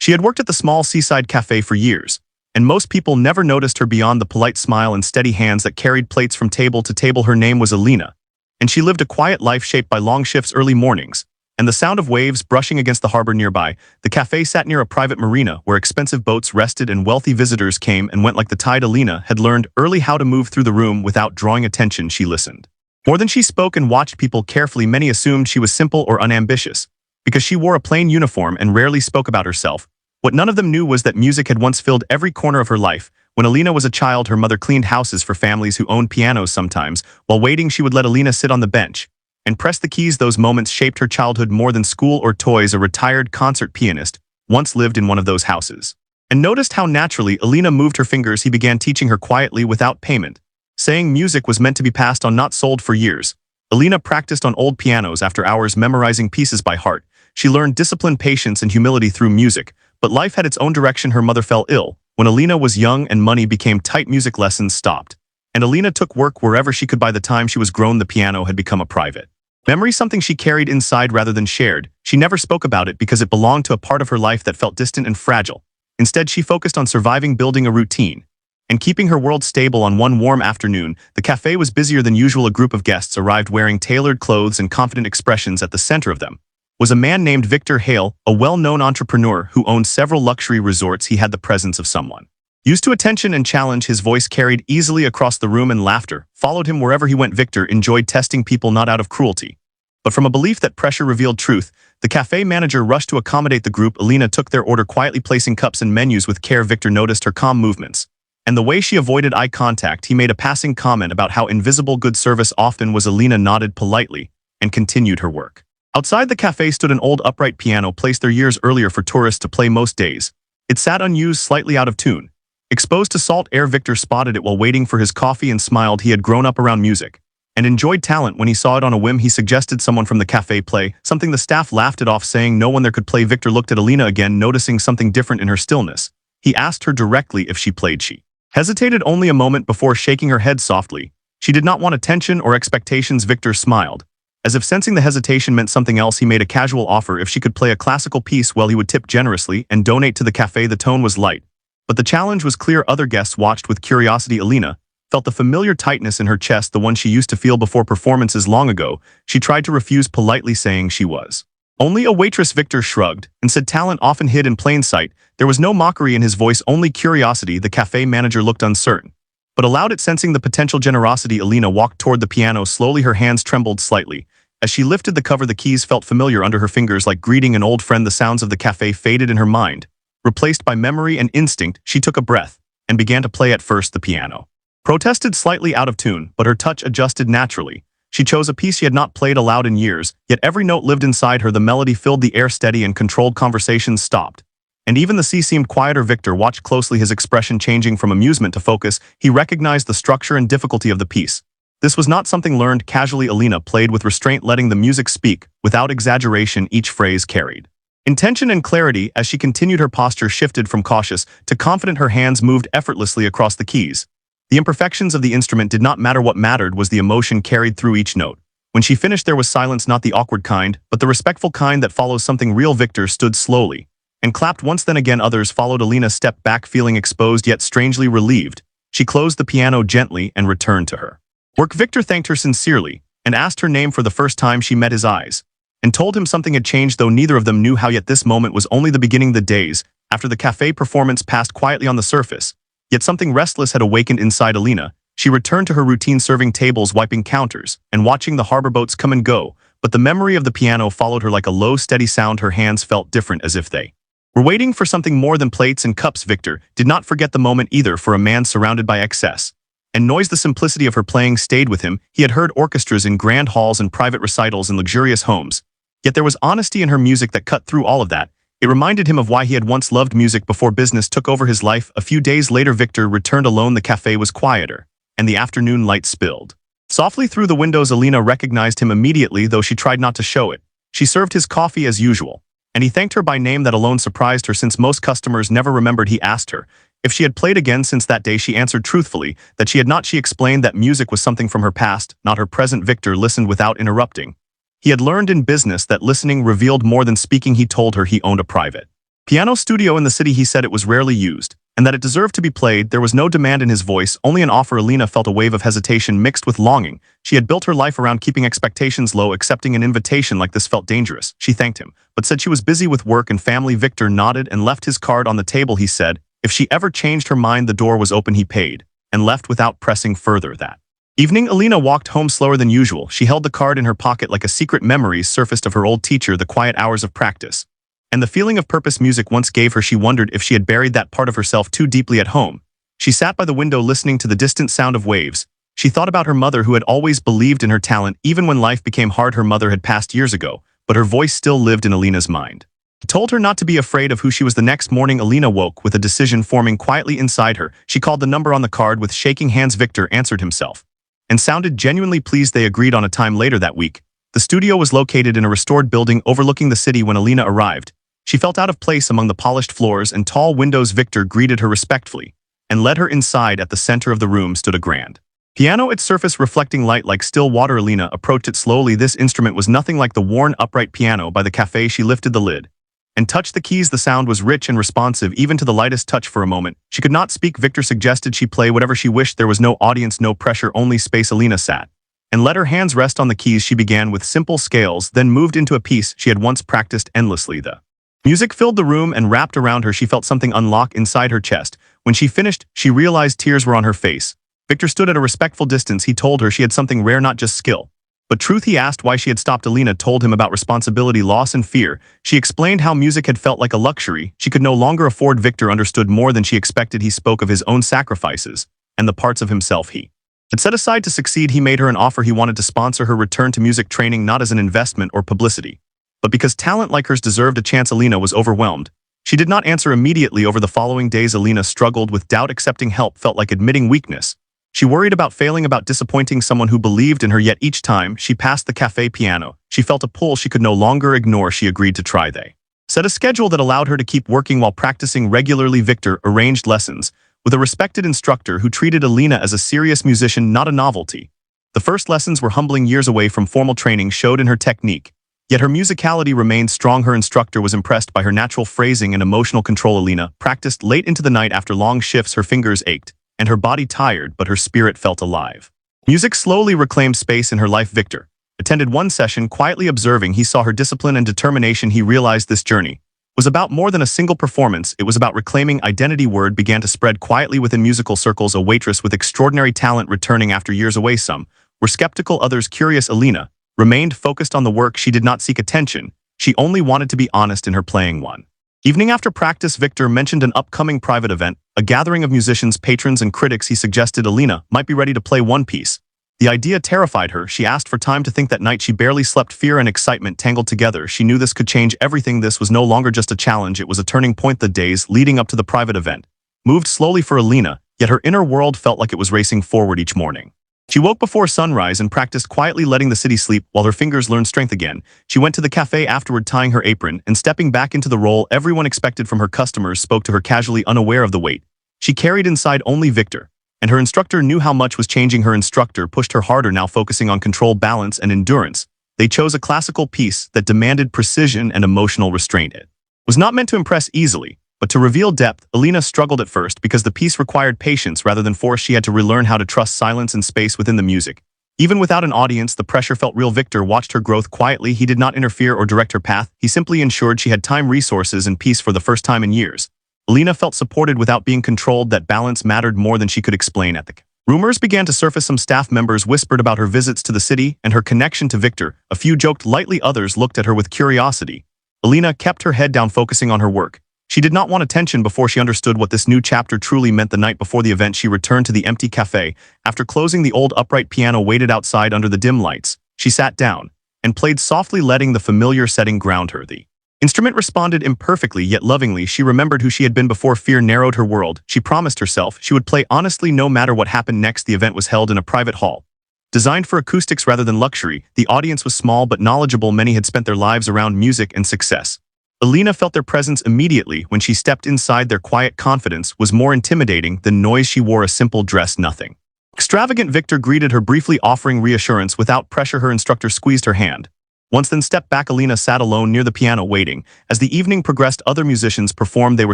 She had worked at the small seaside cafe for years, and most people never noticed her beyond the polite smile and steady hands that carried plates from table to table. Her name was Alina, and she lived a quiet life shaped by long shifts, early mornings, and the sound of waves brushing against the harbor nearby. The cafe sat near a private marina where expensive boats rested and wealthy visitors came and went like the tide. Alina had learned early how to move through the room without drawing attention. She listened more than she spoke and watched people carefully. Many assumed she was simple or unambitious because she wore a plain uniform and rarely spoke about herself. What none of them knew was that music had once filled every corner of her life. When Alina was a child, her mother cleaned houses for families who owned pianos. Sometimes, while waiting, she would let Alina sit on the bench and press the keys. Those moments shaped her childhood more than school or toys. A retired concert pianist once lived in one of those houses and noticed how naturally Alina moved her fingers. He began teaching her quietly without payment, saying music was meant to be passed on, not sold. For years, Alina practiced on old pianos after hours, memorizing pieces by heart. She learned discipline, patience, and humility through music. But life had its own direction. Her mother fell ill when Alina was young and money became tight. Music lessons stopped, and Alina took work wherever she could. By the time she was grown, the piano had become a private memory, something she carried inside rather than shared. She never spoke about it because it belonged to a part of her life that felt distant and fragile. Instead, she focused on surviving, building a routine, and keeping her world stable. On one warm afternoon, the cafe was busier than usual. A group of guests arrived wearing tailored clothes and confident expressions. At the center of them was a man named Victor Hale, a well-known entrepreneur who owned several luxury resorts. He had the presence of someone used to attention and challenge. His voice carried easily across the room, and laughter followed him wherever he went. Victor enjoyed testing people, not out of cruelty, but from a belief that pressure revealed truth. The cafe manager rushed to accommodate the group. Alina took their order quietly, placing cups and menus with care. Victor noticed her calm movements and the way she avoided eye contact. He made a passing comment about how invisible good service often was. Alina nodded politely and continued her work. Outside the cafe stood an old upright piano placed there years earlier for tourists to play most days. It sat unused, slightly out of tune, exposed to salt air. Victor spotted it while waiting for his coffee and smiled. He had grown up around music and enjoyed talent. When he saw it on a whim, he suggested someone from the cafe play, something the staff laughed it off, saying no one there could play. Victor looked at Alina again, noticing something different in her stillness. He asked her directly if she played. She hesitated only a moment before shaking her head softly. She did not want attention or expectations. Victor smiled, as if sensing the hesitation meant something else. He made a casual offer if she could play a classical piece. Well, he would tip generously and donate to the cafe. The tone was light, but the challenge was clear. Other guests watched with curiosity. Alina felt the familiar tightness in her chest, the one she used to feel before performances long ago. She tried to refuse politely, saying she was only a waitress. Victor shrugged and said talent often hid in plain sight. There was no mockery in his voice, only curiosity. The cafe manager looked uncertain, but allowed it, sensing the potential generosity. Alina walked toward the piano slowly. Her hands trembled slightly as she lifted the cover. The keys felt familiar under her fingers, like greeting an old friend. The sounds of the cafe faded in her mind, replaced by memory and instinct. She took a breath and began to play. At first, the piano protested, slightly out of tune, but her touch adjusted naturally. She chose a piece she had not played aloud in years, yet every note lived inside her. The melody filled the air, steady and controlled. Conversations stopped, and even the sea seemed quieter. Victor watched closely, his expression changing from amusement to focus. He recognized the structure and difficulty of the piece. This was not something learned casually. Alina played with restraint, letting the music speak without exaggeration. Each phrase carried intention and clarity. As she continued, her posture shifted from cautious to confident. Her hands moved effortlessly across the keys. The imperfections of the instrument did not matter. What mattered was the emotion carried through each note. When she finished, there was silence, not the awkward kind, but the respectful kind that follows something real. Victor stood slowly and clapped once, then again. Others followed. Alina stepped back, feeling exposed yet strangely relieved. She closed the piano gently and returned to her work. Victor thanked her sincerely and asked her name for the first time. She met his eyes and told him something had changed, though neither of them knew how yet. This moment was only the beginning. The days after the cafe performance passed quietly on the surface, yet something restless had awakened inside Alina. She returned to her routine, serving tables, wiping counters, and watching the harbor boats come and go. But the memory of the piano followed her like a low, steady sound. Her hands felt different, as if they were waiting for something more than plates and cups. Victor did not forget the moment either. For a man surrounded by excess and noise, the simplicity of her playing stayed with him. He had heard orchestras in grand halls and private recitals in luxurious homes, yet there was honesty in her music that cut through all of that. It reminded him of why he had once loved music before business took over his life. A few days later, Victor returned alone. The cafe was quieter, and the afternoon light spilled softly through the windows. Alina recognized him immediately, though she tried not to show it. She served his coffee as usual, and he thanked her by name. That alone surprised her, since most customers never remembered. He asked her if she had played again since that day. She answered truthfully that she had not. She explained that music was something from her past, not her present. Victor listened without interrupting. He had learned in business that listening revealed more than speaking. He told her he owned a private piano studio in the city. He said it was rarely used, and that it deserved to be played. There was no demand in his voice, only an offer. Alina felt a wave of hesitation mixed with longing. She had built her life around keeping expectations low. Accepting an invitation like this felt dangerous. She thanked him, but said she was busy with work and family. Victor nodded and left his card on the table. He said, if she ever changed her mind, the door was open. He paid, and left without pressing further. That evening, Alina walked home slower than usual. She held the card in her pocket like a secret. Memories surfaced of her old teacher, the quiet hours of practice, and the feeling of purpose music once gave her. She wondered if she had buried that part of herself too deeply at home. She sat by the window listening to the distant sound of waves. She thought about her mother, who had always believed in her talent even when life became hard. Her mother had passed years ago, but her voice still lived in Alina's mind. It told her not to be afraid of who she was. The next morning, Alina woke with a decision forming quietly inside her. She called the number on the card with shaking hands. Victor answered himself and sounded genuinely pleased. They agreed on a time later that week. The studio was located in a restored building overlooking the city. When Alina arrived, she felt out of place among the polished floors and tall windows. Victor greeted her respectfully and led her inside. At the center of the room stood a grand piano, its surface reflecting light like still water. Alina approached it slowly. This instrument was nothing like the worn, upright piano by the cafe. She lifted the lid and touched the keys. The sound was rich and responsive, even to the lightest touch. For a moment, she could not speak. Victor suggested she play whatever she wished. There was no audience, no pressure, only space. Alina sat and let her hands rest on the keys. She began with simple scales, then moved into a piece she had once practiced endlessly. The music filled the room and wrapped around her. She felt something unlock inside her chest. When she finished, she realized tears were on her face. Victor stood at a respectful distance. He told her she had something rare, not just skill, but truth. He asked why she had stopped. Alina told him about responsibility, loss, and fear. She explained how music had felt like a luxury she could no longer afford. Victor understood more than she expected. He spoke of his own sacrifices and the parts of himself he had set aside to succeed. He made her an offer. He wanted to sponsor her return to music training, not as an investment or publicity, but because talent like hers deserved a chance. Alina was overwhelmed. She did not answer immediately. Over the following days, Alina struggled with doubt. Accepting help felt like admitting weakness. She worried about failing, about disappointing someone who believed in her. Yet each time she passed the cafe piano, she felt a pull she could no longer ignore. She agreed to try. They set a schedule that allowed her to keep working while practicing regularly. Victor arranged lessons with a respected instructor who treated Alina as a serious musician, not a novelty. The first lessons were humbling. Years away from formal training showed in her technique, yet her musicality remained strong. Her instructor was impressed by her natural phrasing and emotional control. Alina practiced late into the night. After long shifts, her fingers ached and her body tired, but her spirit felt alive. Music slowly reclaimed space in her life. Victor attended one session, quietly observing. He saw her discipline and determination. He realized this journey was about more than a single performance. It was about reclaiming identity. Word began to spread quietly within musical circles. A waitress with extraordinary talent returning after years away. Some were skeptical, others curious. Alina remained focused on the work. She did not seek attention. She only wanted to be honest in her playing. One evening after practice, Victor mentioned an upcoming private event, a gathering of musicians, patrons, and critics. He suggested Alina might be ready to play one piece. The idea terrified her. She asked for time to think. That night she barely slept. Fear and excitement tangled together. She knew this could change everything. This was no longer just a challenge, it was a turning point. The days leading up to the private event moved slowly for Alina, yet her inner world felt like it was racing forward. Each morning she woke before sunrise and practiced quietly, letting the city sleep while her fingers learned strength again. She went to the cafe afterward, tying her apron and stepping back into the role everyone expected from her. Customers spoke to her casually, unaware of the weight she carried inside. Only Victor and her instructor knew how much was changing. Her instructor pushed her harder, now focusing on control, balance, and endurance. They chose a classical piece that demanded precision and emotional restraint. It was not meant to impress easily, but to reveal depth. Alina struggled at first because the piece required patience rather than force. She had to relearn how to trust silence and space within the music. Even without an audience, the pressure felt real. Victor watched her growth quietly. He did not interfere or direct her path. He simply ensured she had time, resources, and peace. For the first time in years, Alina felt supported without being controlled. That balance mattered more than she could explain. Rumors began to surface. Some staff members whispered about her visits to the city and her connection to Victor. A few joked lightly, others looked at her with curiosity. Alina kept her head down, focusing on her work. She did not want attention before she understood what this new chapter truly meant. The night before the event, she returned to the empty cafe. After closing, the old upright piano waited outside under the dim lights. She sat down and played softly, letting the familiar setting ground her. The instrument responded imperfectly yet lovingly. She remembered who she had been before. Fear narrowed her world. She promised herself she would play honestly no matter what happened next. The event was held in a private hall, designed for acoustics rather than luxury. The audience was small but knowledgeable. Many had spent their lives around music and success. Alina felt their presence immediately. When she stepped inside, their quiet confidence was more intimidating than noise. She wore a simple dress, nothing extravagant. Victor greeted her briefly, offering reassurance without pressure. Her instructor squeezed her hand Once then stepped back, Alina sat alone near the piano waiting. As the evening progressed, other musicians performed. They were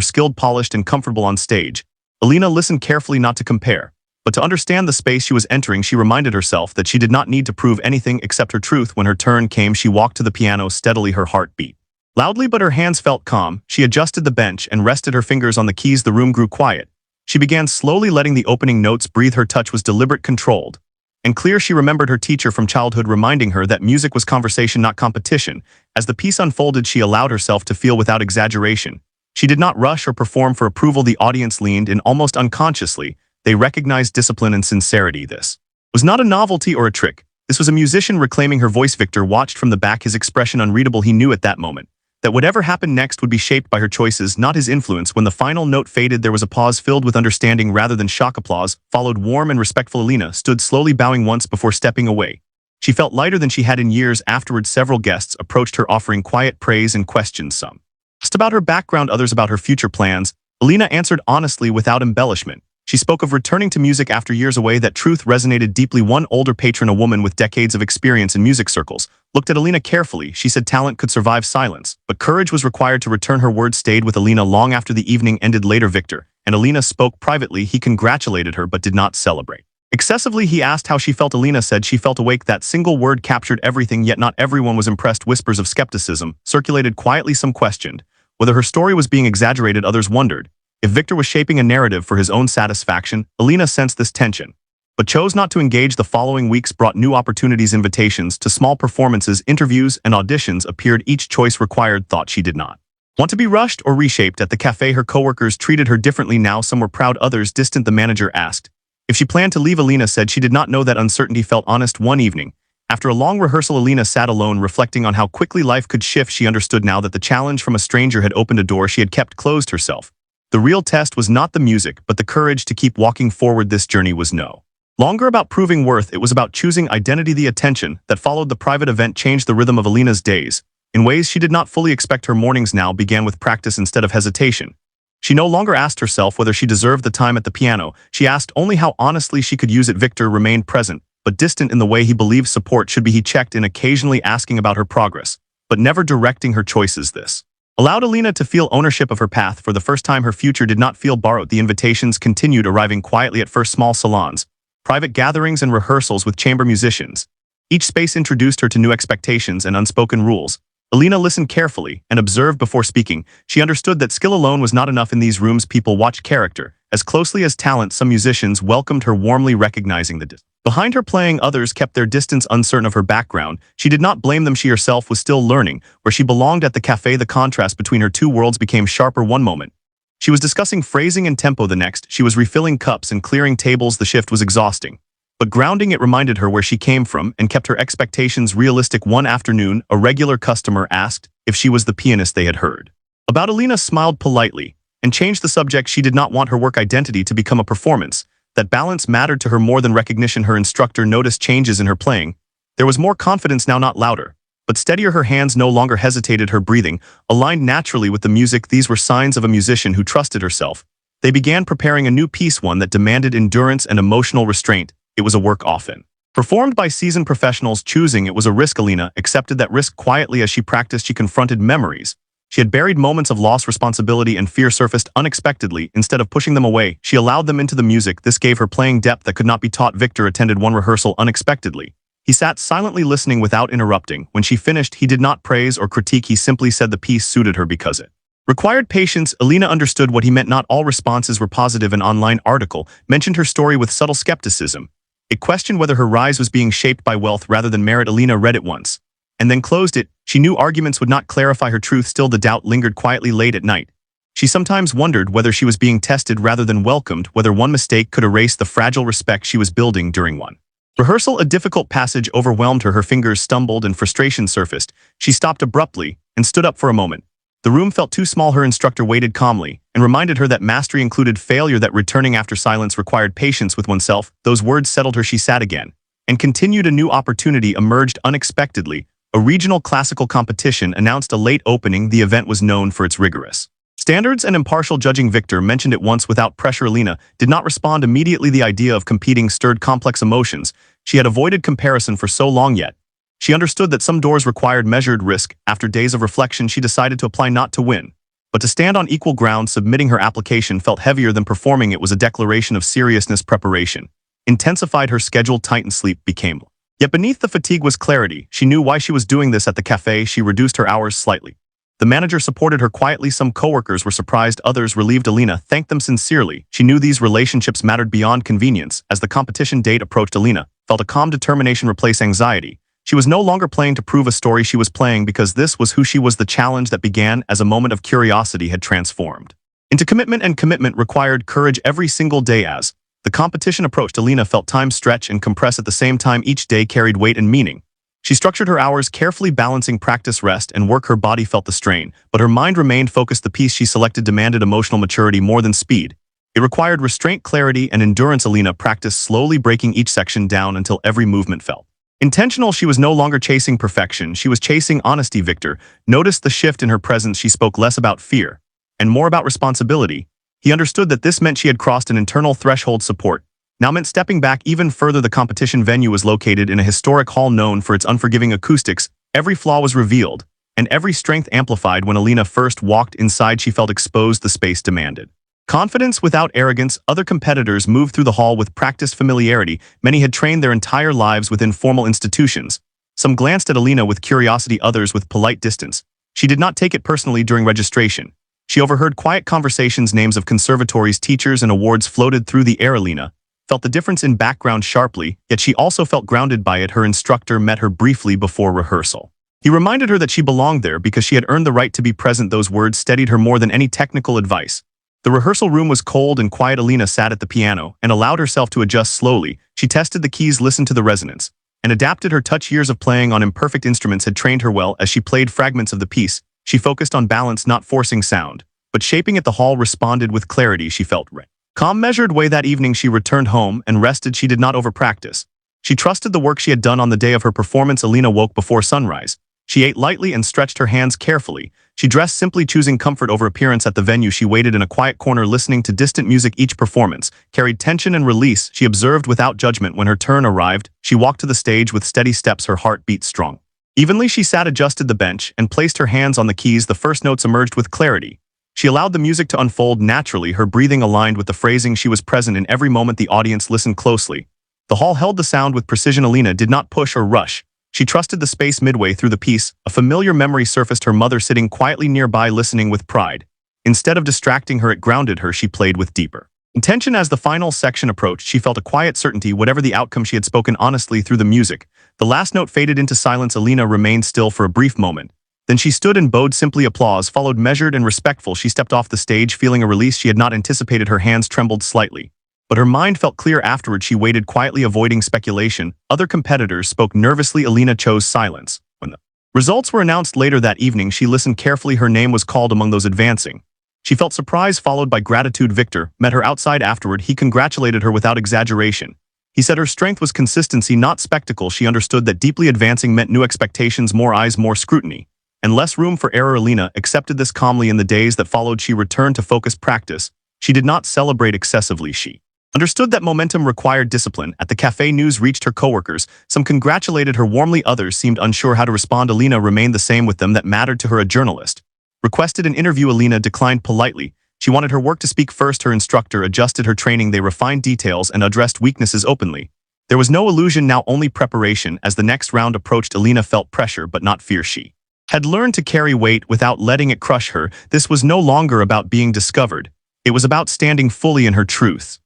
skilled, polished, and comfortable on stage. Alina listened carefully, not to compare, but to understand the space she was entering. She reminded herself that she did not need to prove anything except her truth. When her turn came, she walked to the piano steadily. Her heart beat loudly, but her hands felt calm. She adjusted the bench and rested her fingers on the keys. The room grew quiet. She began slowly letting the opening notes breathe. Her touch was deliberate, controlled, and clear. She remembered her teacher from childhood reminding her that music was conversation, not competition. As the piece unfolded, she allowed herself to feel without exaggeration. She did not rush or perform for approval. The audience leaned in almost unconsciously. They recognized discipline and sincerity. This was not a novelty or a trick. This was a musician reclaiming her voice. Victor watched from the back, his expression unreadable. He knew at that moment that whatever happened next would be shaped by her choices, not his influence. When the final note faded, there was a pause filled with understanding rather than shock. Applause followed, warm and respectful. Alina stood slowly, bowing once before stepping away. She felt lighter than she had in years. Afterwards, several guests approached her, offering quiet praise and questions. Some asked about her background, others about her future plans. Alina answered honestly, without embellishment. She spoke of returning to music after years away. That truth resonated deeply. One older patron, a woman with decades of experience in music circles, looked at Alina carefully. She said talent could survive silence, but courage was required to return. Her words stayed with Alina long after the evening ended. Later, Victor and Alina spoke privately. He congratulated her but did not celebrate excessively. He asked how she felt. Alina said she felt awake. That single word captured everything, yet not everyone was impressed. Whispers of skepticism circulated quietly. Some questioned whether her story was being exaggerated. Others wondered if Victor was shaping a narrative for his own satisfaction. Alina sensed this tension, but chose not to engage. The following weeks brought new opportunities. Invitations to small performances, interviews, and auditions appeared. Each choice required thought. She did not want to be rushed or reshaped. At the cafe, her coworkers treated her differently now. Some were proud, others distant. The manager asked if she planned to leave. Alina said she did not know. That uncertainty felt honest. One evening, after a long rehearsal, Alina sat alone, reflecting on how quickly life could shift. She understood now that the challenge from a stranger had opened a door she had kept closed herself. The real test was not the music, but the courage to keep walking forward. This journey was no longer about proving worth. It was about choosing identity. The attention that followed the private event changed the rhythm of Alina's days in ways she did not fully expect. Her mornings now began with practice instead of hesitation. She no longer asked herself whether she deserved the time at the piano. She asked only how honestly she could use it. Victor remained present, but distant in the way he believed support should be. He checked in, occasionally asking about her progress, but never directing her choices. This allowed Alina to feel ownership of her path. For the first time, her future did not feel borrowed. The invitations continued arriving quietly. At first, small salons, private gatherings, and rehearsals with chamber musicians. Each space introduced her to new expectations and unspoken rules. Alina listened carefully and observed before speaking. She understood that skill alone was not enough. In these rooms, people watched character as closely as talent. Some musicians welcomed her warmly, recognizing the behind her playing. Others kept their distance, uncertain of her background. She did not blame them. She herself was still learning where she belonged. At the cafe, the contrast between her two worlds became sharper. One moment, she was discussing phrasing and tempo. The next, she was refilling cups and clearing tables. The shift was exhausting, but grounding. It reminded her where she came from and kept her expectations realistic. One afternoon, a regular customer asked if she was the pianist they had heard about. Alina smiled politely and changed the subject. She did not want her work identity to become a performance. That balance mattered to her more than recognition. Her instructor noticed changes in her playing. There was more confidence now, not louder, but steadier. Her hands no longer hesitated. Her breathing aligned naturally with the music. These were signs of a musician who trusted herself. They began preparing a new piece, one that demanded endurance and emotional restraint. It was a work often performed by seasoned professionals. Choosing it was a risk. Alina accepted that risk quietly. As she practiced, she confronted memories she had buried. Moments of loss, responsibility, and fear surfaced unexpectedly. Instead of pushing them away, she allowed them into the music. This gave her playing depth that could not be taught. Victor attended one rehearsal unexpectedly. He sat silently listening without interrupting. When she finished, he did not praise or critique. He simply said the piece suited her because it required patience. Alina understood what he meant. Not all responses were positive. An online article mentioned her story with subtle skepticism. It questioned whether her rise was being shaped by wealth rather than merit. Alina read it once and then closed it. She knew arguments would not clarify her truth. Still, the doubt lingered quietly. Late at night, she sometimes wondered whether she was being tested rather than welcomed, whether one mistake could erase the fragile respect she was building. During one rehearsal, a difficult passage overwhelmed her. Her fingers stumbled and frustration surfaced. She stopped abruptly and stood up for a moment. The room felt too small. Her instructor waited calmly and reminded her that mastery included failure, that returning after silence required patience with oneself. Those words settled her. She sat again and continued. A new opportunity emerged unexpectedly. A regional classical competition announced a late opening. The event was known for its rigorous standards and impartial judging. Victor mentioned it once without pressure. Alina did not respond immediately. The idea of competing stirred complex emotions. She had avoided comparison for so long, yet She understood that some doors required measured risk. After days of reflection, she decided to apply not to win, but to stand on equal ground. Submitting her application felt heavier than performing it was a declaration of seriousness. Preparation intensified, her scheduled tightened, sleep became low. Yet beneath the fatigue was clarity. She knew why she was doing this. At the cafe, she reduced her hours slightly. The manager supported her quietly. Some coworkers were surprised, others relieved. Alina thanked them sincerely. She knew these relationships mattered beyond convenience. As the competition date approached, Alina felt a calm determination replace anxiety. She was no longer playing to prove a story, she was playing because this was who she was. The challenge that began as a moment of curiosity had transformed into commitment, and commitment required courage every single day. As the competition approached, Alina felt time stretch and compress at the same time. Each day carried weight and meaning. She structured her hours carefully, balancing practice, rest, and work. Her body felt the strain, but her mind remained focused. The piece she selected demanded emotional maturity more than speed. It required restraint, clarity, and endurance. Alina practiced slowly, breaking each section down until every movement felt intentional. She was no longer chasing perfection, she was chasing honesty. Victor noticed the shift in her presence. She spoke less about fear and more about responsibility. He understood that this meant she had crossed an internal threshold. Support now meant stepping back even further. The competition venue was located in a historic hall known for its unforgiving acoustics. Every flaw was revealed, and every strength amplified. When Alina first walked inside, she felt exposed. The space demanded confidence without arrogance. Other competitors moved through the hall with practiced familiarity. Many had trained their entire lives within formal institutions. Some glanced at Alina with curiosity, others with polite distance. She did not take it personally. During registration, she overheard quiet conversations. Names of conservatories, teachers, and awards floated through the air. Alina felt the difference in background sharply, yet she also felt grounded by it. Her instructor met her briefly before rehearsal. He reminded her that she belonged there because she had earned the right to be present. Those words steadied her more than any technical advice. The rehearsal room was cold and quiet. Alina sat at the piano and allowed herself to adjust slowly. She tested the keys, listened to the resonance, and adapted her touch. Years of playing on imperfect instruments had trained her well. As she played fragments of the piece, she focused on balance, not forcing sound, but shaping it. The hall responded with clarity. She felt calm, measured way. That evening, she returned home and rested. She did not overpractice. She trusted the work she had done. On the day of her performance, Alina woke before sunrise. She ate lightly and stretched her hands carefully. She dressed simply, choosing comfort over appearance. At the venue, she waited in a quiet corner, listening to distant music. Each performance carried tension and release. She observed without judgment. When her turn arrived, she walked to the stage with steady steps. Her heart beat strong. Evenly, she sat, adjusted the bench, and placed her hands on the keys. The first notes emerged with clarity. She allowed the music to unfold naturally, her breathing aligned with the phrasing. She was present in every moment. The audience listened closely. The hall held the sound with precision. Alina did not push or rush. She trusted the space. Midway through the piece, a familiar memory surfaced, her mother sitting quietly nearby, listening with pride. Instead of distracting her, it grounded her. She played with deeper intention. As the final section approached, she felt a quiet certainty. Whatever the outcome, she had spoken honestly through the music. The last note faded into silence. Alina remained still for a brief moment. Then she stood and bowed simply. Applause followed, measured and respectful. She stepped off the stage, feeling a release she had not anticipated. Her hands trembled slightly, but her mind felt clear afterward. She waited quietly, avoiding speculation. Other competitors spoke nervously. Alina chose silence. When the results were announced later that evening, she listened carefully. Her name was called among those advancing. She felt surprise followed by gratitude. Victor met her outside afterward. He congratulated her without exaggeration. He said her strength was consistency, not spectacle. She understood that deeply advancing meant new expectations, more eyes, more scrutiny, and less room for error. Alina accepted this calmly. In the days that followed, she returned to focused practice. She did not celebrate excessively. She understood that momentum required discipline. At the cafe, news reached her coworkers. Some congratulated her warmly, others seemed unsure how to respond. Alina remained the same with them. That mattered to her. A journalist requested an interview. Alina declined politely. She wanted her work to speak first. Her instructor adjusted her training. They refined details and addressed weaknesses openly. There was no illusion now, only preparation. As the next round approached, Alina felt pressure but not fear. She had learned to carry weight without letting it crush her. This was no longer about being discovered. It was about standing fully in her truth.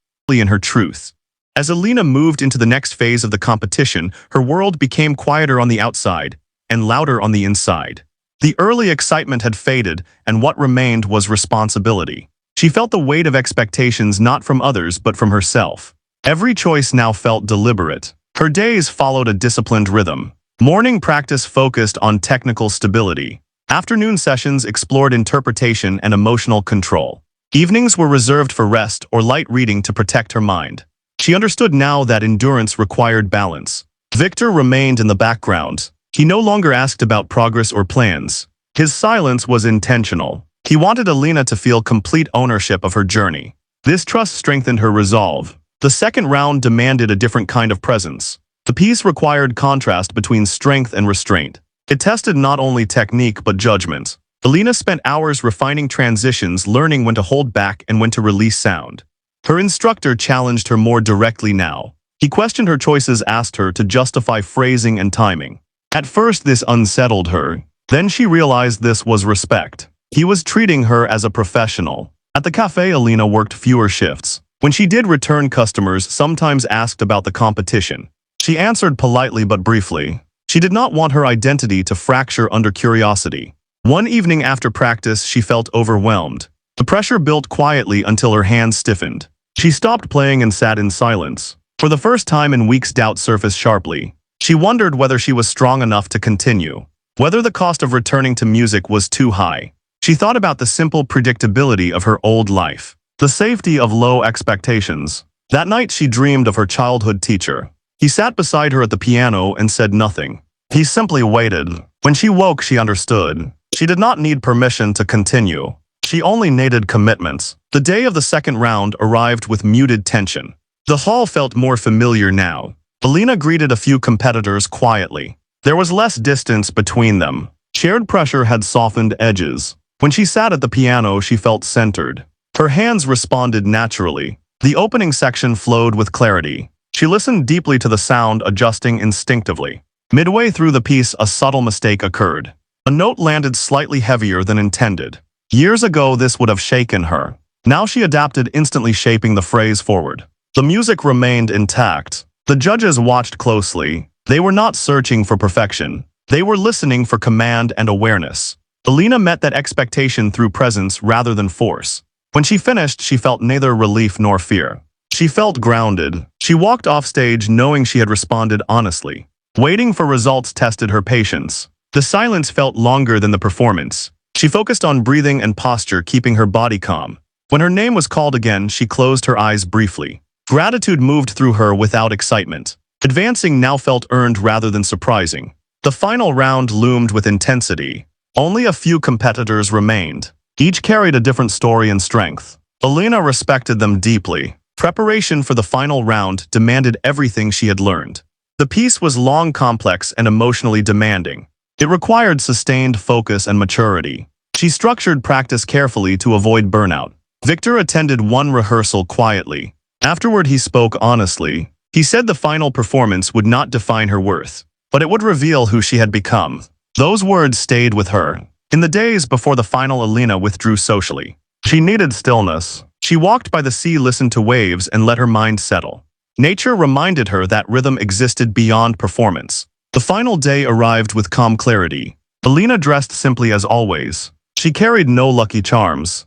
As Alina moved into the next phase of the competition, her world became quieter on the outside and louder on the inside. The early excitement had faded, and what remained was responsibility. She felt the weight of expectations, not from others but from herself. Every choice now felt deliberate. Her days followed a disciplined rhythm. Morning practice focused on technical stability. Afternoon sessions explored interpretation and emotional control. Evenings were reserved for rest or light reading to protect her mind. She understood now that endurance required balance. Victor remained in the background. He no longer asked about progress or plans. His silence was intentional. He wanted Alina to feel complete ownership of her journey. This trust strengthened her resolve. The second round demanded a different kind of presence. The piece required contrast between strength and restraint. It tested not only technique but judgment. Alina spent hours refining transitions, learning when to hold back and when to release sound. Her instructor challenged her more directly now. He questioned her choices, asked her to justify phrasing and timing. At first this unsettled her. Then she realized this was respect. He was treating her as a professional. At the cafe, Alina worked fewer shifts. When she did return, customers sometimes asked about the competition. She answered politely but briefly. She did not want her identity to fracture under curiosity. One evening after practice, she felt overwhelmed. The pressure built quietly until her hands stiffened. She stopped playing and sat in silence. For the first time in weeks, doubt surfaced sharply. She wondered whether she was strong enough to continue, whether the cost of returning to music was too high. She thought about the simple predictability of her old life, the safety of low expectations. That night she dreamed of her childhood teacher. He sat beside her at the piano and said nothing. He simply waited. When she woke, she understood. She did not need permission to continue. She only needed commitments. The day of the second round arrived with muted tension. The hall felt more familiar now. Alina greeted a few competitors quietly. There was less distance between them. Shared pressure had softened edges. When she sat at the piano, she felt centered. Her hands responded naturally. The opening section flowed with clarity. She listened deeply to the sound, adjusting instinctively. Midway through the piece, a subtle mistake occurred. A note landed slightly heavier than intended. Years ago, this would have shaken her. Now she adapted, instantly shaping the phrase forward. The music remained intact. The judges watched closely. They were not searching for perfection. They were listening for command and awareness. Alina met that expectation through presence rather than force. When she finished, she felt neither relief nor fear. She felt grounded. She walked off stage knowing she had responded honestly. Waiting for results tested her patience. The silence felt longer than the performance. She focused on breathing and posture, keeping her body calm. When her name was called again, she closed her eyes briefly. Gratitude moved through her without excitement. Advancing now felt earned rather than surprising. The final round loomed with intensity. Only a few competitors remained. Each carried a different story and strength. Alina respected them deeply. Preparation for the final round demanded everything she had learned. The piece was long, complex, and emotionally demanding. It required sustained focus and maturity. She structured practice carefully to avoid burnout. Victor attended one rehearsal quietly. Afterward, he spoke honestly. He said the final performance would not define her worth, but it would reveal who she had become. Those words stayed with her. In the days before the final, Alina withdrew socially. She needed stillness. She walked by the sea, listened to waves, and let her mind settle. Nature reminded her that rhythm existed beyond performance. The final day arrived with calm clarity. Alina dressed simply as always. She carried no lucky charms.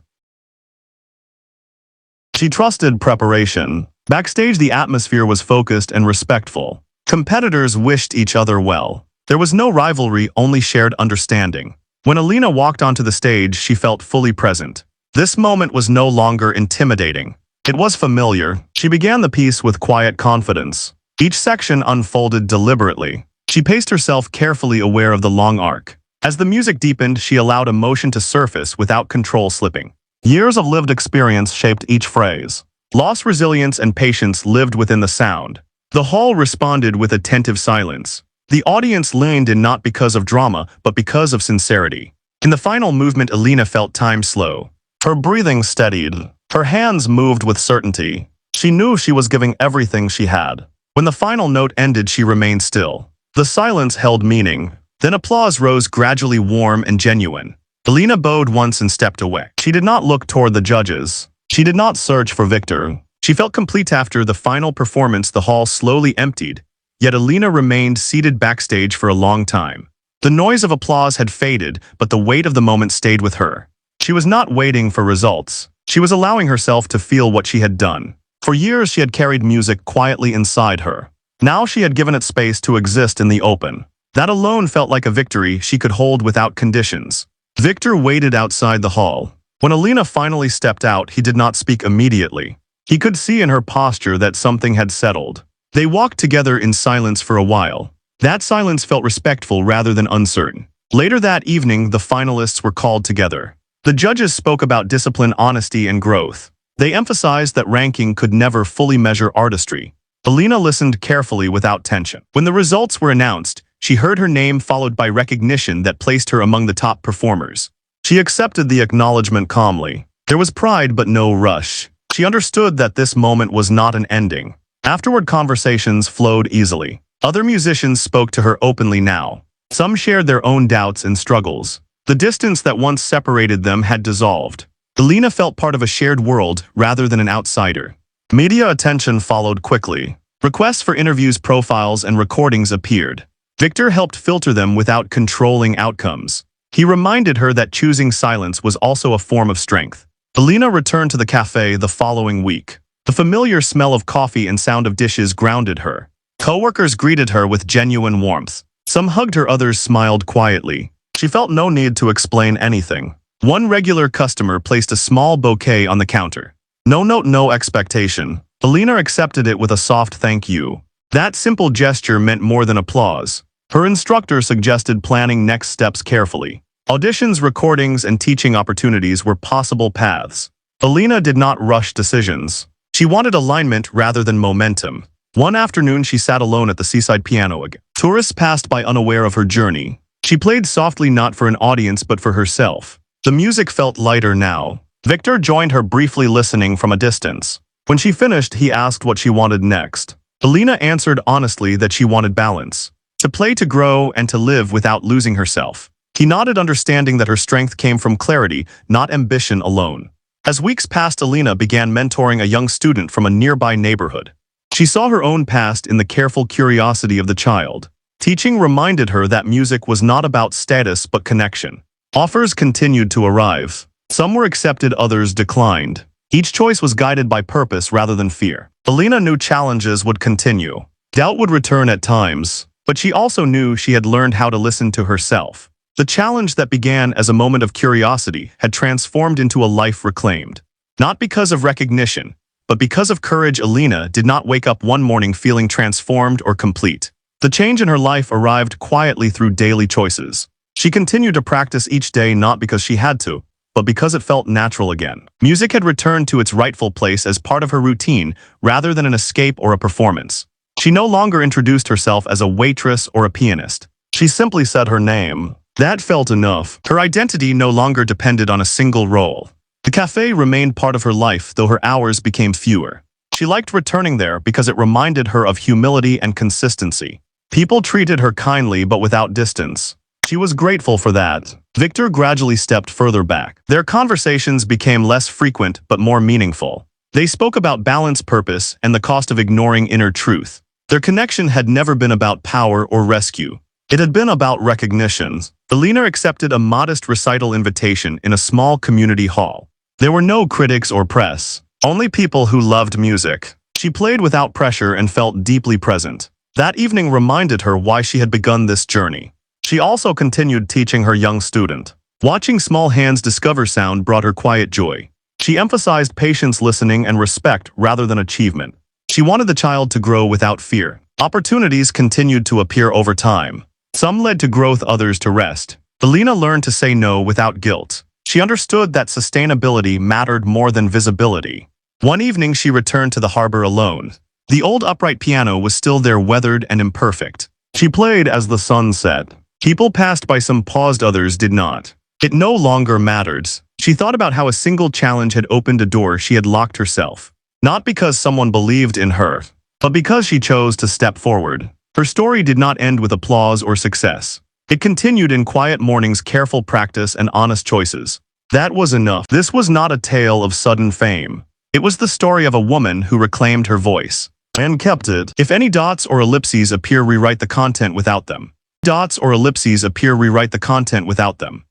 She trusted preparation. Backstage, the atmosphere was focused and respectful. Competitors wished each other well. There was no rivalry, only shared understanding. When Alina walked onto the stage, she felt fully present. This moment was no longer intimidating. It was familiar. She began the piece with quiet confidence. Each section unfolded deliberately. She paced herself carefully, aware of the long arc. As the music deepened, she allowed emotion to surface without control slipping. Years of lived experience shaped each phrase. Loss, resilience, and patience lived within the sound. The hall responded with attentive silence. The audience leaned in not because of drama, but because of sincerity. In the final movement, Alina felt time slow. Her breathing steadied. Her hands moved with certainty. She knew she was giving everything she had. When the final note ended, she remained still. The silence held meaning. Then applause rose, gradually warm and genuine. Alina bowed once and stepped away. She did not look toward the judges. She did not search for Victor. She felt complete. After the final performance, the hall slowly emptied, yet Alina remained seated backstage for a long time. The noise of applause had faded, but the weight of the moment stayed with her. She was not waiting for results. She was allowing herself to feel what she had done. For years, she had carried music quietly inside her. Now she had given it space to exist in the open. That alone felt like a victory she could hold without conditions. Victor waited outside the hall. When Alina finally stepped out, he did not speak immediately. He could see in her posture that something had settled. They walked together in silence for a while. That silence felt respectful rather than uncertain. Later that evening, the finalists were called together. The judges spoke about discipline, honesty, and growth. They emphasized that ranking could never fully measure artistry. Alina listened carefully without tension. When the results were announced, she heard her name followed by recognition that placed her among the top performers. She accepted the acknowledgement calmly. There was pride but no rush. She understood that this moment was not an ending. Afterward, conversations flowed easily. Other musicians spoke to her openly now. Some shared their own doubts and struggles. The distance that once separated them had dissolved. Alina felt part of a shared world rather than an outsider. Media attention followed quickly. Requests for interviews, profiles, and recordings appeared. Victor helped filter them without controlling outcomes. He reminded her that choosing silence was also a form of strength. Alina returned to the cafe the following week. The familiar smell of coffee and sound of dishes grounded her. Coworkers greeted her with genuine warmth. Some hugged her, others smiled quietly. She felt no need to explain anything. One regular customer placed a small bouquet on the counter. No note, no expectation. Alina accepted it with a soft thank you. That simple gesture meant more than applause. Her instructor suggested planning next steps carefully. Auditions, recordings, and teaching opportunities were possible paths. Alina did not rush decisions. She wanted alignment rather than momentum. One afternoon, she sat alone at the seaside piano again. Tourists passed by unaware of her journey. She played softly, not for an audience but for herself. The music felt lighter now. Victor joined her, briefly listening from a distance. When she finished, he asked what she wanted next. Alina answered honestly that she wanted balance. To play, to grow, and to live without losing herself. He nodded, understanding that her strength came from clarity, not ambition alone. As weeks passed, Alina began mentoring a young student from a nearby neighborhood. She saw her own past in the careful curiosity of the child. Teaching reminded her that music was not about status but connection. Offers continued to arrive. Some were accepted, others declined. Each choice was guided by purpose rather than fear. Alina knew challenges would continue. Doubt would return at times. But she also knew she had learned how to listen to herself. The challenge that began as a moment of curiosity had transformed into a life reclaimed. Not because of recognition, but because of courage. Alina did not wake up one morning feeling transformed or complete. The change in her life arrived quietly through daily choices. She continued to practice each day, not because she had to, but because it felt natural again. Music had returned to its rightful place as part of her routine rather than an escape or a performance. She no longer introduced herself as a waitress or a pianist. She simply said her name. That felt enough. Her identity no longer depended on a single role. The cafe remained part of her life, though her hours became fewer. She liked returning there because it reminded her of humility and consistency. People treated her kindly but without distance. She was grateful for that. Victor gradually stepped further back. Their conversations became less frequent but more meaningful. They spoke about balance, purpose, and the cost of ignoring inner truth. Their connection had never been about power or rescue. It had been about recognition. Alina accepted a modest recital invitation in a small community hall. There were no critics or press, only people who loved music. She played without pressure and felt deeply present. That evening reminded her why she had begun this journey. She also continued teaching her young student. Watching small hands discover sound brought her quiet joy. She emphasized patience, listening, and respect rather than achievement. She wanted the child to grow without fear. Opportunities continued to appear over time. Some led to growth, others to rest. Alina learned to say no without guilt. She understood that sustainability mattered more than visibility. One evening, she returned to the harbor alone. The old upright piano was still there, weathered and imperfect. She played as the sun set. People passed by, some paused, others did not. It no longer mattered. She thought about how a single challenge had opened a door she had locked herself. Not because someone believed in her, but because she chose to step forward. Her story did not end with applause or success. It continued in quiet mornings, careful practice, and honest choices. That was enough. This was not a tale of sudden fame. It was the story of a woman who reclaimed her voice and kept it. If any dots or ellipses appear, rewrite the content without them. Dots or ellipses appear, rewrite the content without them.